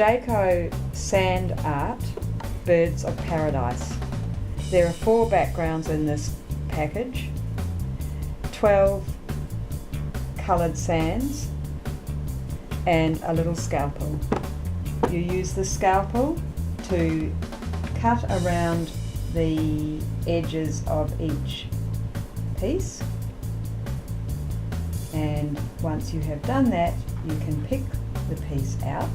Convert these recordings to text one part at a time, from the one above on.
Jayco Sand Art Birds of Paradise. There are 4 backgrounds in this package, 12 coloured sands and a little scalpel. You use the scalpel to cut around the edges of each piece, and once you have done that, you can pick the piece out.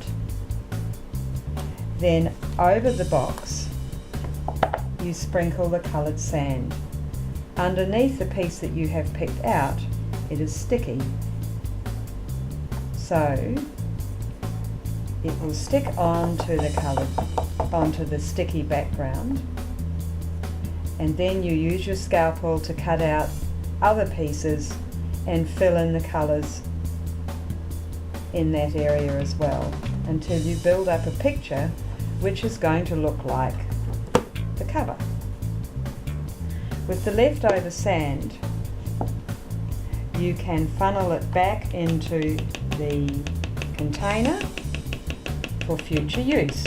Then over the box you sprinkle the coloured sand. Underneath the piece that you have picked out, it is sticky, so it will stick onto the sticky background, and then you use your scalpel to cut out other pieces and fill in the colours in that area as well, until you build up a picture which is going to look like the cover. With the leftover sand, you can funnel it back into the container for future use.